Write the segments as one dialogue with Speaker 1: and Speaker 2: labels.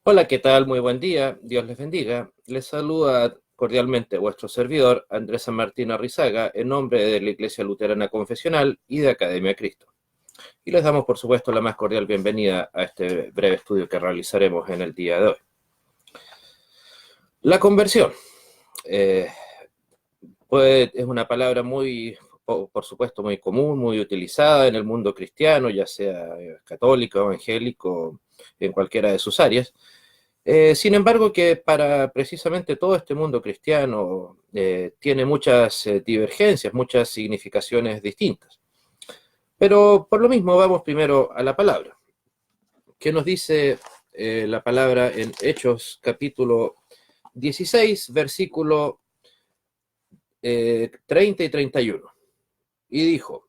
Speaker 1: Hola, ¿qué tal? Muy buen día. Dios les bendiga. Les saluda cordialmente vuestro servidor, Andrés San Martín Arrizaga, en nombre de la Iglesia Luterana Confesional y de Academia Cristo. Y les damos, por supuesto, la más cordial bienvenida a este breve estudio que realizaremos en el día de hoy. La conversión. Eh, es una palabra muy, por supuesto, muy común, muy utilizada en el mundo cristiano, ya sea católico, evangélico, en cualquiera de sus áreas. Sin embargo, que para precisamente todo este mundo cristiano tiene muchas divergencias, muchas significaciones distintas. Pero por lo mismo vamos primero a la palabra. ¿Qué nos dice la palabra en Hechos capítulo 16, versículo 30 y 31? Y dijo,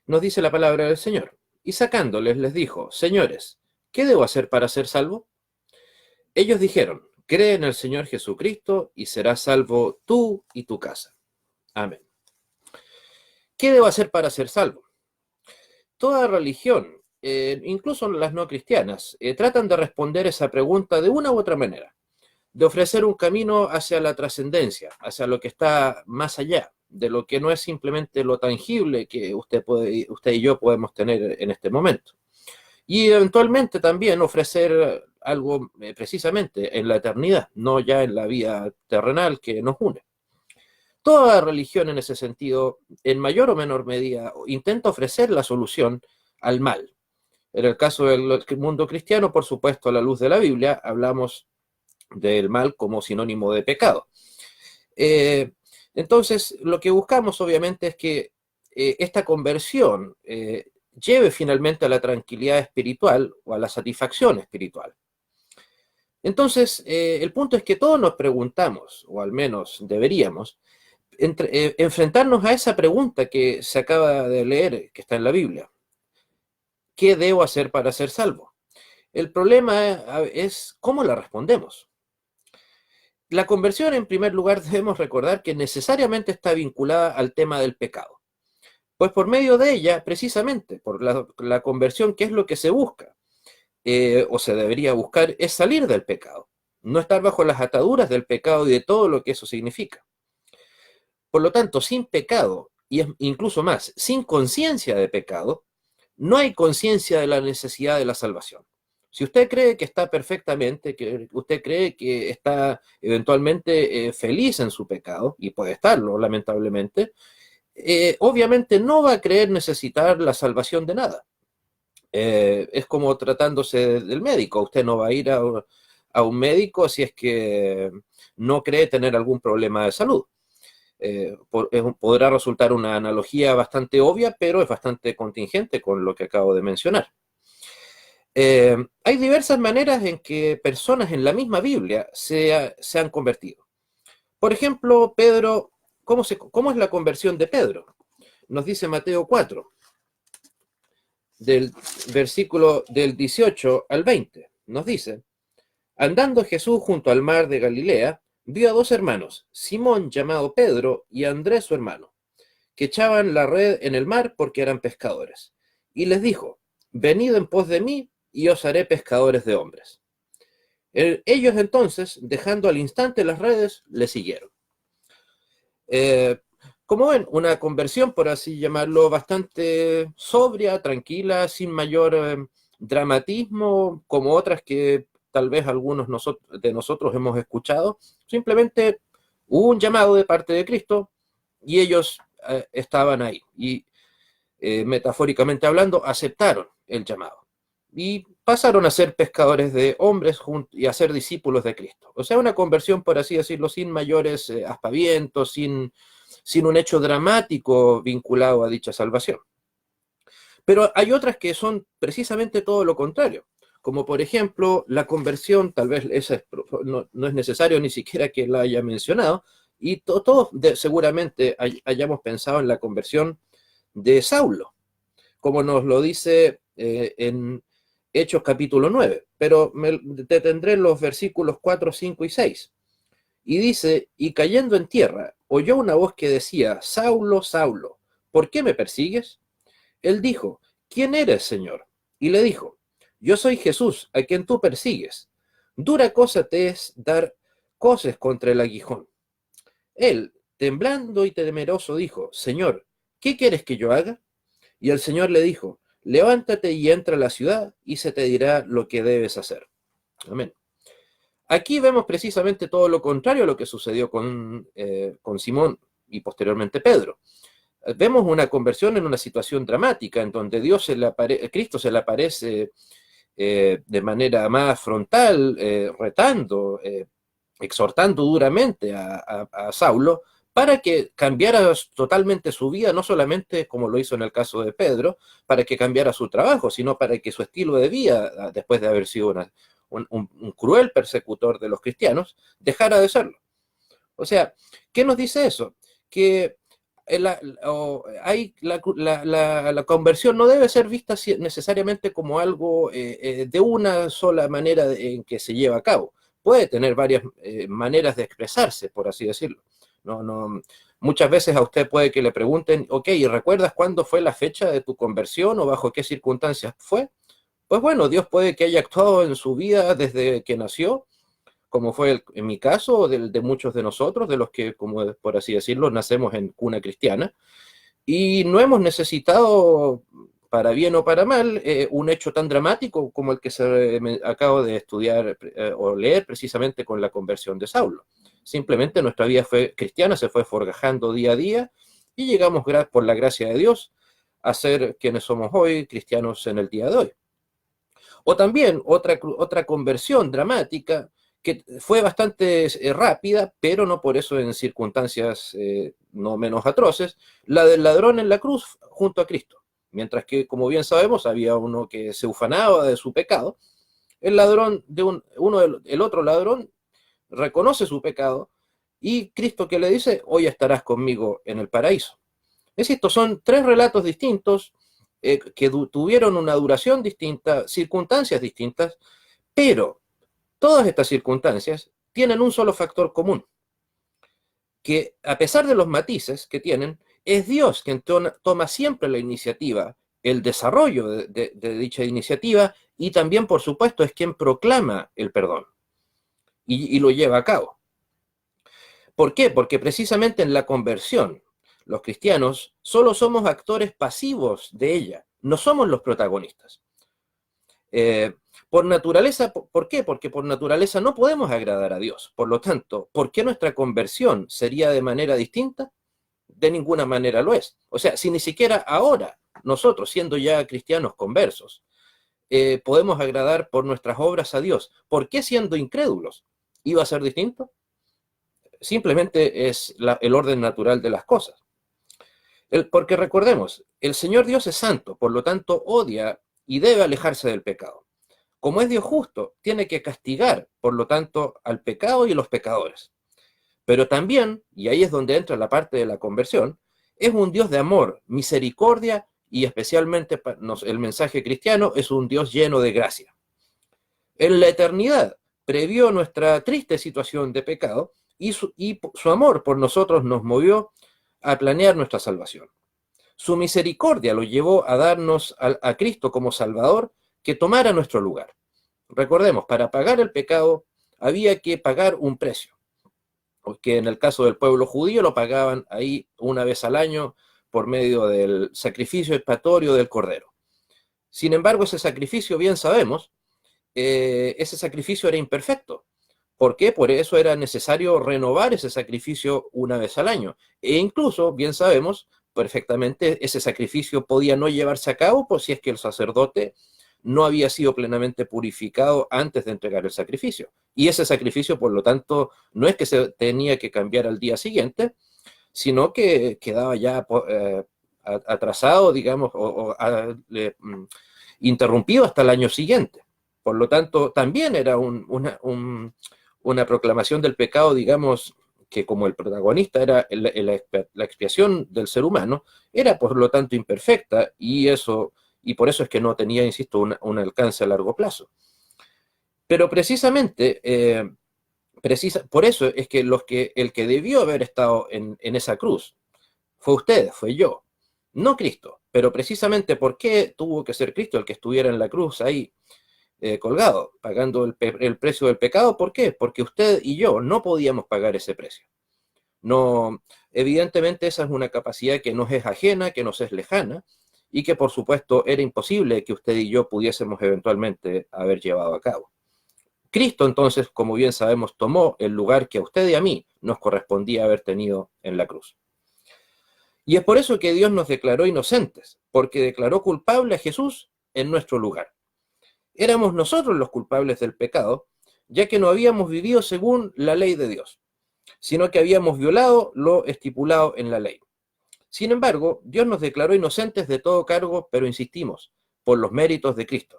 Speaker 1: nos dice la palabra del Señor, y sacándoles les dijo, señores, ¿qué debo hacer para ser salvo? Ellos dijeron, cree en el Señor Jesucristo y serás salvo tú y tu casa. Amén. ¿Qué debo hacer para ser salvo? Toda religión, incluso las no cristianas, tratan de responder esa pregunta de una u otra manera, de ofrecer un camino hacia la trascendencia, hacia lo que está más allá, de lo que no es simplemente lo tangible que usted y yo podemos tener en este momento. Y eventualmente también ofrecer algo precisamente en la eternidad, no ya en la vida terrenal que nos une. Toda religión en ese sentido, en mayor o menor medida, intenta ofrecer la solución al mal. En el caso del mundo cristiano, por supuesto, a la luz de la Biblia, hablamos del mal como sinónimo de pecado. Eh, entonces, lo que buscamos obviamente es que esta conversión lleve finalmente a la tranquilidad espiritual o a la satisfacción espiritual. Entonces, el punto es que todos nos preguntamos, o al menos deberíamos, enfrentarnos a esa pregunta que se acaba de leer, que está en la Biblia. ¿Qué debo hacer para ser salvo? El problema es cómo la respondemos. La conversión, en primer lugar, debemos recordar que necesariamente está vinculada al tema del pecado. Pues por medio de ella, precisamente, por la conversión, ¿qué es lo que se busca? O se debería buscar, es salir del pecado. No estar bajo las ataduras del pecado y de todo lo que eso significa. Por lo tanto, sin pecado, y incluso más, sin conciencia de pecado, no hay conciencia de la necesidad de la salvación. Si usted cree que está perfectamente, que usted cree que está eventualmente feliz en su pecado, y puede estarlo, lamentablemente, obviamente no va a creer necesitar la salvación de nada. Es como tratándose del médico. Usted no va a ir a un médico si es que no cree tener algún problema de salud. Podrá resultar una analogía bastante obvia, pero es bastante contingente con lo que acabo de mencionar. Hay diversas maneras en que personas en la misma Biblia se han convertido. Por ejemplo, Pedro, ¿cómo es la conversión de Pedro? Nos dice Mateo 4, del versículo del 18 al 20. Nos dice, andando Jesús junto al mar de Galilea, vio a dos hermanos, Simón llamado Pedro y Andrés su hermano, que echaban la red en el mar porque eran pescadores. Y les dijo, venid en pos de mí y os haré pescadores de hombres. Ellos entonces, dejando al instante las redes, le siguieron. Eh, Como ven, una conversión, por así llamarlo, bastante sobria, tranquila, sin mayor dramatismo, como otras que tal vez algunos de nosotros hemos escuchado. Simplemente hubo un llamado de parte de Cristo y ellos estaban ahí. Y metafóricamente hablando, aceptaron el llamado. Y pasaron a ser pescadores de hombres y a ser discípulos de Cristo. O sea, una conversión, por así decirlo, sin mayores aspavientos, sin un hecho dramático vinculado a dicha salvación. Pero hay otras que son precisamente todo lo contrario, como por ejemplo la conversión, tal vez esa no es necesario ni siquiera que la haya mencionado, y todos seguramente hayamos pensado en la conversión de Saulo, como nos lo dice en Hechos capítulo 9, pero me detendré en los versículos 4, 5 y 6. Y dice, y cayendo en tierra, oyó una voz que decía, Saulo, Saulo, ¿por qué me persigues? Él dijo, ¿quién eres, Señor? Y le dijo, yo soy Jesús, a quien tú persigues. Dura cosa te es dar coces contra el aguijón. Él, temblando y temeroso, dijo, Señor, ¿qué quieres que yo haga? Y el Señor le dijo, levántate y entra a la ciudad y se te dirá lo que debes hacer. Amén. Aquí vemos precisamente todo lo contrario a lo que sucedió con Simón y posteriormente Pedro. Vemos una conversión en una situación dramática en donde Cristo se le aparece de manera más frontal, retando, exhortando duramente a Saulo para que cambiara totalmente su vida, no solamente como lo hizo en el caso de Pedro, para que cambiara su trabajo, sino para que su estilo de vida, después de haber sido un cruel persecutor de los cristianos, dejara de serlo. O sea, ¿qué nos dice eso? Que la conversión no debe ser vista necesariamente como algo de una sola manera en que se lleva a cabo. Puede tener varias maneras de expresarse, por así decirlo. Muchas veces a usted puede que le pregunten, ok, ¿recuerdas cuándo fue la fecha de tu conversión o bajo qué circunstancias fue? Pues bueno, Dios puede que haya actuado en su vida desde que nació, como fue en mi caso, o de muchos de nosotros, de los que, como por así decirlo, nacemos en cuna cristiana, y no hemos necesitado, para bien o para mal, un hecho tan dramático como el que acabo de estudiar o leer precisamente con la conversión de Saulo. Simplemente nuestra vida cristiana se fue forjando día a día y llegamos, por la gracia de Dios, a ser quienes somos hoy, cristianos en el día de hoy. O también otra conversión dramática que fue bastante rápida, pero no por eso en circunstancias no menos atroces, la del ladrón en la cruz junto a Cristo. Mientras que, como bien sabemos, había uno que se ufanaba de su pecado, el ladrón el otro ladrón reconoce su pecado y Cristo que le dice, hoy estarás conmigo en el paraíso. Es decir, estos son tres relatos distintos que tuvieron una duración distinta, circunstancias distintas, pero todas estas circunstancias tienen un solo factor común, que a pesar de los matices que tienen, es Dios quien toma siempre la iniciativa, el desarrollo de dicha iniciativa, y también, por supuesto, es quien proclama el perdón y lo lleva a cabo. ¿Por qué? Porque precisamente en la conversión, los cristianos solo somos actores pasivos de ella, no somos los protagonistas. Por naturaleza, ¿por qué? Porque por naturaleza no podemos agradar a Dios. Por lo tanto, ¿por qué nuestra conversión sería de manera distinta? De ninguna manera lo es. O sea, si ni siquiera ahora, nosotros siendo ya cristianos conversos, podemos agradar por nuestras obras a Dios, ¿por qué siendo incrédulos iba a ser distinto? Simplemente es el orden natural de las cosas. Porque recordemos, el Señor Dios es santo, por lo tanto odia y debe alejarse del pecado. Como es Dios justo, tiene que castigar, por lo tanto, al pecado y a los pecadores. Pero también, y ahí es donde entra la parte de la conversión, es un Dios de amor, misericordia y especialmente el mensaje cristiano es un Dios lleno de gracia. En la eternidad previó nuestra triste situación de pecado y su amor por nosotros nos movió a planear nuestra salvación. Su misericordia lo llevó a darnos a Cristo como Salvador que tomara nuestro lugar. Recordemos, para pagar el pecado había que pagar un precio, porque en el caso del pueblo judío lo pagaban ahí una vez al año por medio del sacrificio expiatorio del Cordero. Sin embargo, ese sacrificio, bien sabemos, ese sacrificio era imperfecto. ¿Por qué? Por eso era necesario renovar ese sacrificio una vez al año. E incluso, bien sabemos perfectamente, ese sacrificio podía no llevarse a cabo por si es que el sacerdote no había sido plenamente purificado antes de entregar el sacrificio. Y ese sacrificio, por lo tanto, no es que se tenía que cambiar al día siguiente, sino que quedaba ya atrasado, digamos, interrumpido hasta el año siguiente. Por lo tanto, también era una proclamación del pecado, digamos, que como el protagonista era la expiación del ser humano, era por lo tanto imperfecta y por eso es que no tenía, insisto, un alcance a largo plazo. Pero precisamente, por eso es que el que debió haber estado en esa cruz fue usted, fue yo, no Cristo. Pero precisamente, ¿por qué tuvo que ser Cristo el que estuviera en la cruz ahí? colgado, pagando el precio del pecado. ¿Por qué? Porque usted y yo no podíamos pagar ese precio. No, evidentemente esa es una capacidad que nos es ajena, que nos es lejana, y que por supuesto era imposible que usted y yo pudiésemos eventualmente haber llevado a cabo. Cristo entonces, como bien sabemos, tomó el lugar que a usted y a mí nos correspondía haber tenido en la cruz. Y es por eso que Dios nos declaró inocentes, porque declaró culpable a Jesús en nuestro lugar. Éramos nosotros los culpables del pecado, ya que no habíamos vivido según la ley de Dios, sino que habíamos violado lo estipulado en la ley. Sin embargo, Dios nos declaró inocentes de todo cargo, pero insistimos, por los méritos de Cristo.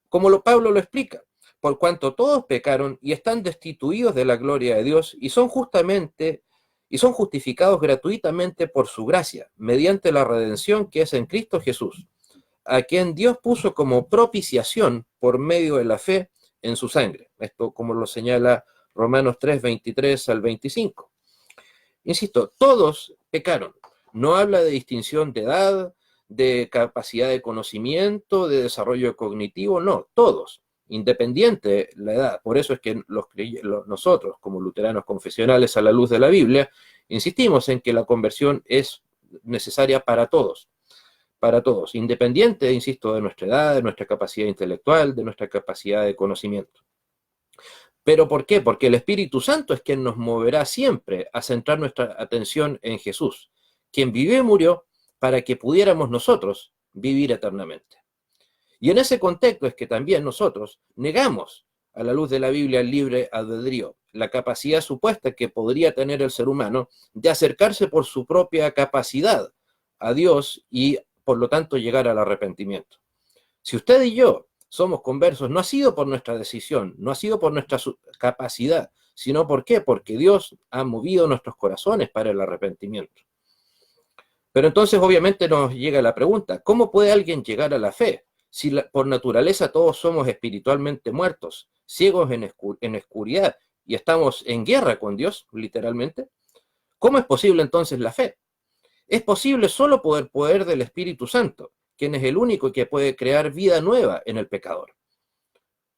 Speaker 1: Como Pablo lo explica, por cuanto todos pecaron y están destituidos de la gloria de Dios y son justificados gratuitamente por su gracia, mediante la redención que es en Cristo Jesús, a quien Dios puso como propiciación por medio de la fe en su sangre. Esto como lo señala Romanos 3, 23 al 25. Insisto, todos pecaron. No habla de distinción de edad, de capacidad de conocimiento, de desarrollo cognitivo, no, todos, independiente de la edad. Por eso es que nosotros, como luteranos confesionales a la luz de la Biblia, insistimos en que la conversión es necesaria para todos, independiente, insisto, de nuestra edad, de nuestra capacidad intelectual, de nuestra capacidad de conocimiento. ¿Pero por qué? Porque el Espíritu Santo es quien nos moverá siempre a centrar nuestra atención en Jesús, quien vivió y murió para que pudiéramos nosotros vivir eternamente. Y en ese contexto es que también nosotros negamos a la luz de la Biblia el libre albedrío, la capacidad supuesta que podría tener el ser humano de acercarse por su propia capacidad a Dios y por lo tanto llegar al arrepentimiento. Si usted y yo somos conversos, no ha sido por nuestra decisión, no ha sido por nuestra capacidad, sino ¿por qué? Porque Dios ha movido nuestros corazones para el arrepentimiento. Pero entonces obviamente nos llega la pregunta, ¿cómo puede alguien llegar a la fe si por naturaleza todos somos espiritualmente muertos, ciegos en oscuridad y estamos en guerra con Dios, literalmente? ¿Cómo es posible entonces la fe? Es posible solo por el poder del Espíritu Santo, quien es el único que puede crear vida nueva en el pecador.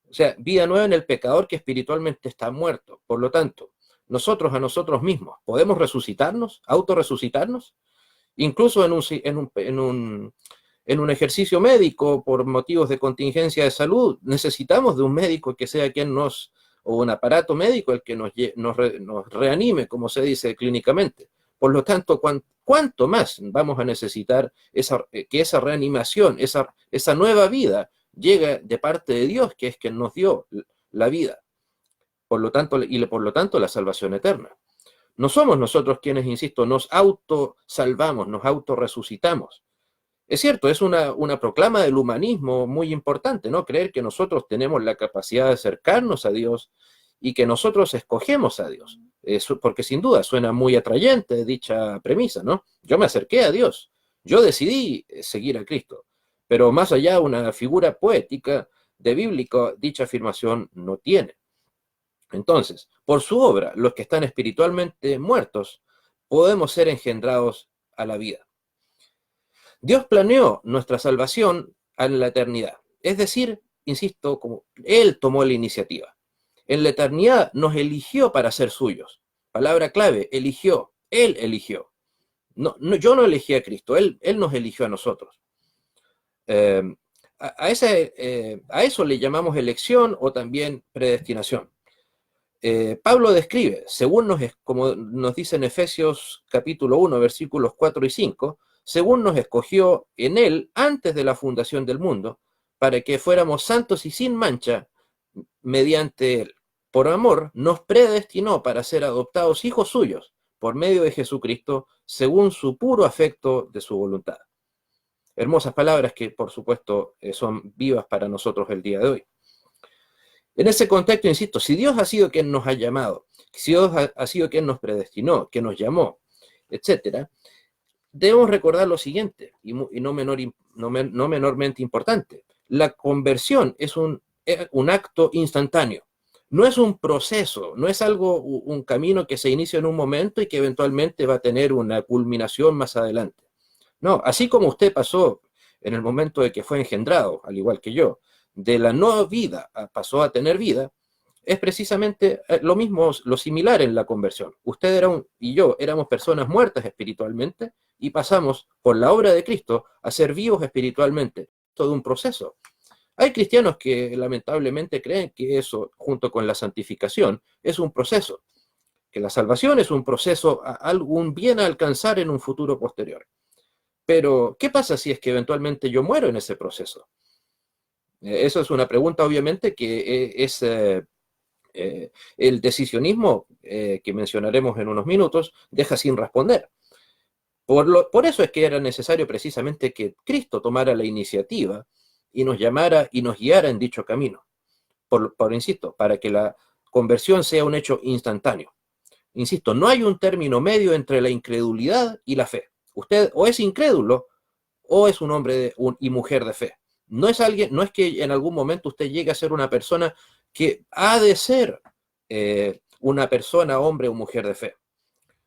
Speaker 1: O sea, vida nueva en el pecador que espiritualmente está muerto. Por lo tanto, nosotros a nosotros mismos, ¿podemos resucitarnos, autorresucitarnos? Incluso en un ejercicio médico, por motivos de contingencia de salud, necesitamos de un médico que sea quien o un aparato médico el que nos reanime, como se dice clínicamente. Por lo tanto, ¿cuánto más vamos a necesitar que esa reanimación, esa nueva vida, llegue de parte de Dios, que es quien nos dio la vida? Por lo tanto, la salvación eterna. No somos nosotros quienes, insisto, nos autosalvamos, nos autorresucitamos. Es cierto, es una proclama del humanismo muy importante, ¿no? Creer que nosotros tenemos la capacidad de acercarnos a Dios y que nosotros escogemos a Dios. Porque sin duda suena muy atrayente dicha premisa, ¿no? Yo me acerqué a Dios, yo decidí seguir a Cristo. Pero más allá de una figura poética de bíblico, dicha afirmación no tiene. Entonces, por su obra, los que están espiritualmente muertos, podemos ser engendrados a la vida. Dios planeó nuestra salvación en la eternidad. Es decir, insisto, como Él tomó la iniciativa. En la eternidad nos eligió para ser suyos. Palabra clave, eligió. Él eligió. Yo no elegí a Cristo, Él nos eligió a nosotros. A eso le llamamos elección o también predestinación. Pablo describe, como nos dice en Efesios capítulo 1, versículos 4 y 5, según nos escogió en Él antes de la fundación del mundo, para que fuéramos santos y sin mancha mediante Él. Por amor, nos predestinó para ser adoptados hijos suyos, por medio de Jesucristo, según su puro afecto de su voluntad. Hermosas palabras que, por supuesto, son vivas para nosotros el día de hoy. En ese contexto, insisto, si Dios ha sido quien nos ha llamado, si Dios ha sido quien nos predestinó, quien nos llamó, etc., debemos recordar lo siguiente, y no menormente importante. La conversión es un acto instantáneo. No es un proceso, no es un camino que se inicia en un momento y que eventualmente va a tener una culminación más adelante. No, así como usted pasó en el momento de que fue engendrado, al igual que yo, de la no vida pasó a tener vida, es precisamente lo mismo, lo similar en la conversión. Usted y yo éramos personas muertas espiritualmente y pasamos por la obra de Cristo a ser vivos espiritualmente. Todo un proceso. Hay cristianos que lamentablemente creen que eso, junto con la santificación, es un proceso, que la salvación es un proceso, algún bien a alcanzar en un futuro posterior. Pero, ¿qué pasa si es que eventualmente yo muero en ese proceso? Eso es una pregunta, obviamente, que es el decisionismo, que mencionaremos en unos minutos, deja sin responder. Por eso es que era necesario precisamente que Cristo tomara la iniciativa y nos llamara y nos guiara en dicho camino. Insisto, para que la conversión sea un hecho instantáneo. Insisto, no hay un término medio entre la incredulidad y la fe. Usted o es incrédulo o es un hombre y mujer de fe. No es que en algún momento usted llegue a ser una persona que ha de ser una persona, hombre o mujer de fe.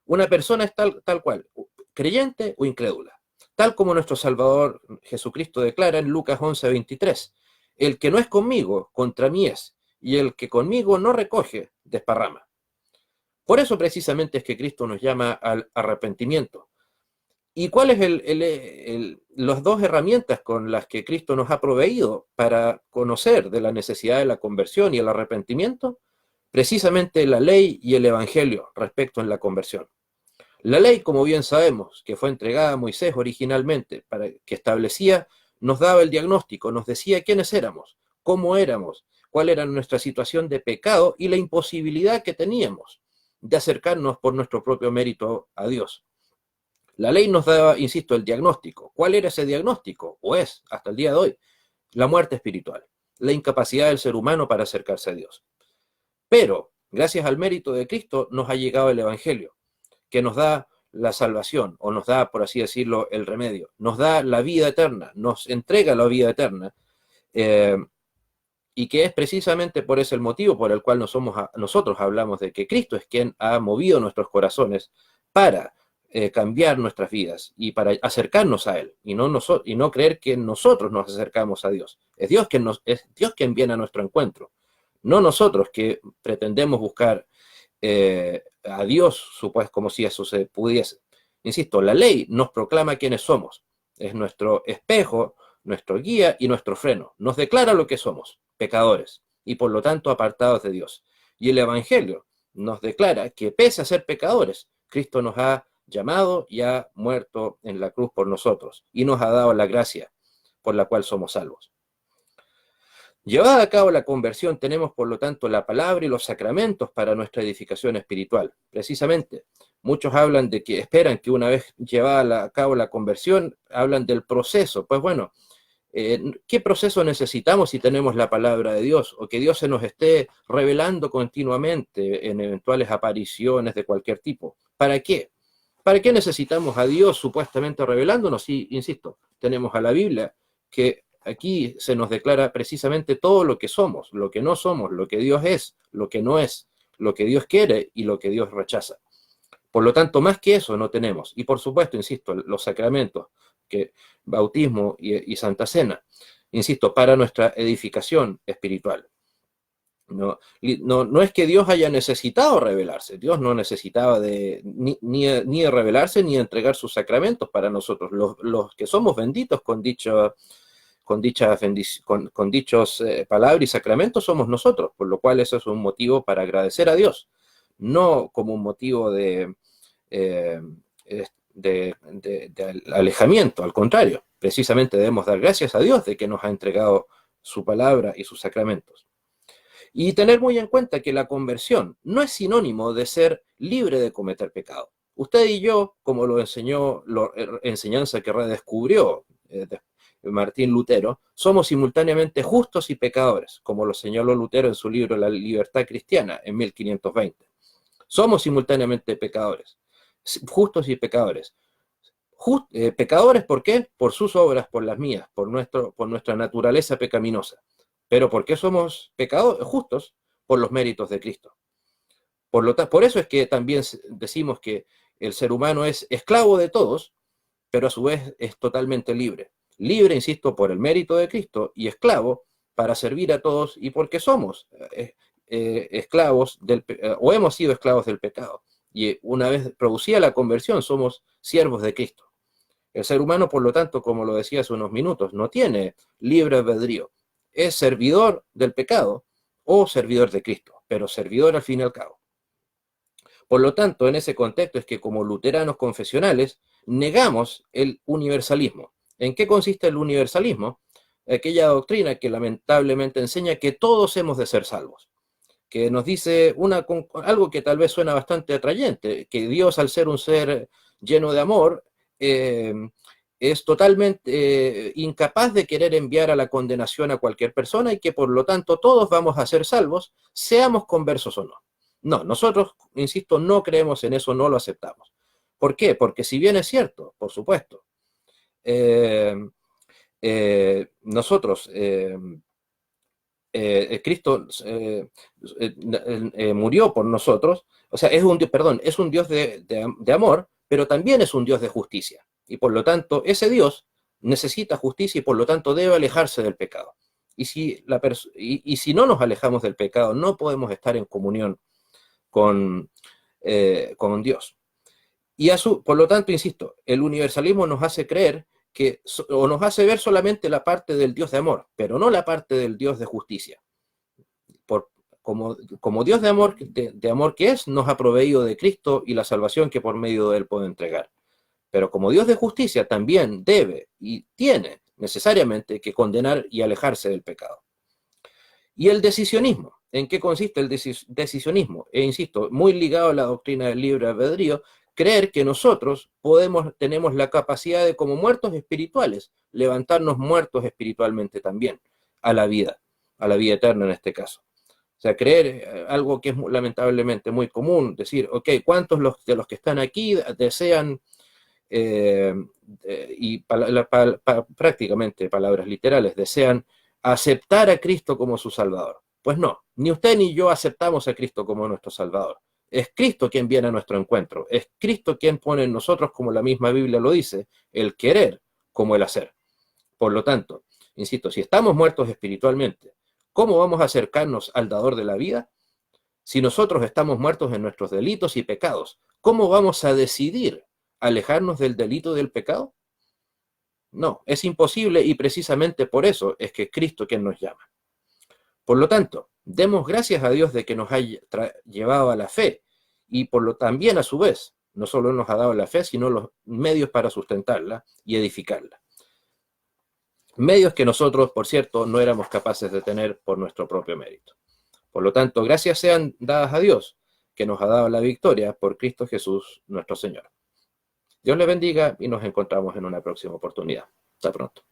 Speaker 1: Una persona es tal cual, creyente o incrédula. Tal como nuestro Salvador Jesucristo declara en Lucas 11:23, el que no es conmigo, contra mí es, y el que conmigo no recoge, desparrama. Por eso precisamente es que Cristo nos llama al arrepentimiento. ¿Y cuáles las dos herramientas con las que Cristo nos ha proveído para conocer de la necesidad de la conversión y el arrepentimiento? Precisamente la ley y el evangelio respecto en la conversión. La ley, como bien sabemos, que fue entregada a Moisés originalmente, que establecía, nos daba el diagnóstico, nos decía quiénes éramos, cómo éramos, cuál era nuestra situación de pecado y la imposibilidad que teníamos de acercarnos por nuestro propio mérito a Dios. La ley nos daba, insisto, el diagnóstico. ¿Cuál era ese diagnóstico? O es, hasta el día de hoy, la muerte espiritual, la incapacidad del ser humano para acercarse a Dios. Pero, gracias al mérito de Cristo, nos ha llegado el Evangelio, que nos da la salvación, o nos da, por así decirlo, el remedio, nos da la vida eterna, nos entrega la vida eterna, y que es precisamente por ese el motivo por el cual nosotros hablamos de que Cristo es quien ha movido nuestros corazones para cambiar nuestras vidas y para acercarnos a Él, y no creer que nosotros nos acercamos a Dios. Es Dios quien viene a nuestro encuentro, no nosotros que pretendemos buscar a Dios, como si eso se pudiese. Insisto, la ley nos proclama quiénes somos, es nuestro espejo, nuestro guía y nuestro freno. Nos declara lo que somos, pecadores, y por lo tanto apartados de Dios. Y el Evangelio nos declara que pese a ser pecadores, Cristo nos ha llamado y ha muerto en la cruz por nosotros, y nos ha dado la gracia por la cual somos salvos. Llevada a cabo la conversión, tenemos por lo tanto la palabra y los sacramentos para nuestra edificación espiritual. Precisamente, muchos hablan de que esperan que una vez llevada a cabo la conversión, hablan del proceso. Pues bueno, ¿qué proceso necesitamos si tenemos la palabra de Dios? O que Dios se nos esté revelando continuamente en eventuales apariciones de cualquier tipo. ¿Para qué? ¿Para qué necesitamos a Dios supuestamente revelándonos? Sí, insisto, tenemos a la Biblia, que aquí se nos declara precisamente todo lo que somos, lo que no somos, lo que Dios es, lo que no es, lo que Dios quiere y lo que Dios rechaza. Por lo tanto, más que eso no tenemos. Y por supuesto, insisto, los sacramentos, bautismo y Santa Cena, insisto, para nuestra edificación espiritual. No es que Dios haya necesitado revelarse, Dios no necesitaba ni de revelarse ni de entregar sus sacramentos para nosotros. Los que somos benditos con dichos palabras y sacramentos somos nosotros, por lo cual eso es un motivo para agradecer a Dios, no como un motivo de alejamiento, al contrario, precisamente debemos dar gracias a Dios de que nos ha entregado su palabra y sus sacramentos. Y tener muy en cuenta que la conversión no es sinónimo de ser libre de cometer pecado. Usted y yo, como lo enseñó la enseñanza que redescubrió Martín Lutero, somos simultáneamente justos y pecadores, como lo señaló Lutero en su libro La Libertad Cristiana en 1520. Somos simultáneamente pecadores, justos y pecadores. Pecadores, ¿por qué? Por sus obras, por las mías, por nuestra naturaleza pecaminosa. Pero ¿por qué somos justos? Por los méritos de Cristo. Por eso es que también decimos que el ser humano es esclavo de todos, pero a su vez es totalmente libre. Libre, insisto, por el mérito de Cristo y esclavo para servir a todos y porque somos esclavos o hemos sido esclavos del pecado. Y una vez producida la conversión, somos siervos de Cristo. El ser humano, por lo tanto, como lo decía hace unos minutos, no tiene libre albedrío. Es servidor del pecado o servidor de Cristo, pero servidor al fin y al cabo. Por lo tanto, en ese contexto es que como luteranos confesionales negamos el universalismo. ¿En qué consiste el universalismo? Aquella doctrina que lamentablemente enseña que todos hemos de ser salvos, que nos dice algo que tal vez suena bastante atrayente, que Dios, al ser un ser lleno de amor, es totalmente incapaz de querer enviar a la condenación a cualquier persona y que por lo tanto todos vamos a ser salvos, seamos conversos o no. No, nosotros, insisto, no creemos en eso, no lo aceptamos. ¿Por qué? Porque si bien es cierto, por supuesto, nosotros, Cristo murió por nosotros, o sea, es un Dios de amor, pero también es un Dios de justicia. Y por lo tanto, ese Dios necesita justicia y por lo tanto debe alejarse del pecado. Y si no nos alejamos del pecado, no podemos estar en comunión con Dios. Y por lo tanto, insisto, el universalismo nos hace creer o nos hace ver solamente la parte del Dios de amor, pero no la parte del Dios de justicia. Como Dios de amor que es, nos ha proveído de Cristo y la salvación que por medio de él puede entregar. Pero como Dios de justicia también debe y tiene necesariamente que condenar y alejarse del pecado. Y el decisionismo. ¿En qué consiste el decisionismo? E insisto, muy ligado a la doctrina del libre albedrío, creer que nosotros tenemos la capacidad de, como muertos espirituales, levantarnos muertos espiritualmente también a la vida eterna en este caso. O sea, creer algo que es lamentablemente muy común, decir, ok, ¿cuántos de los que están aquí desean, prácticamente palabras literales, desean aceptar a Cristo como su Salvador? Pues no, ni usted ni yo aceptamos a Cristo como nuestro Salvador. Es Cristo quien viene a nuestro encuentro. Es Cristo quien pone en nosotros, como la misma Biblia lo dice, el querer como el hacer. Por lo tanto, insisto, si estamos muertos espiritualmente, ¿cómo vamos a acercarnos al dador de la vida? Si nosotros estamos muertos en nuestros delitos y pecados, ¿cómo vamos a decidir alejarnos del delito y del pecado? No, es imposible y precisamente por eso es que es Cristo quien nos llama. Por lo tanto, demos gracias a Dios de que nos ha llevado a la fe y también a su vez, no solo nos ha dado la fe, sino los medios para sustentarla y edificarla. Medios que nosotros, por cierto, no éramos capaces de tener por nuestro propio mérito. Por lo tanto, gracias sean dadas a Dios, que nos ha dado la victoria por Cristo Jesús, nuestro Señor. Dios le bendiga y nos encontramos en una próxima oportunidad. Hasta pronto.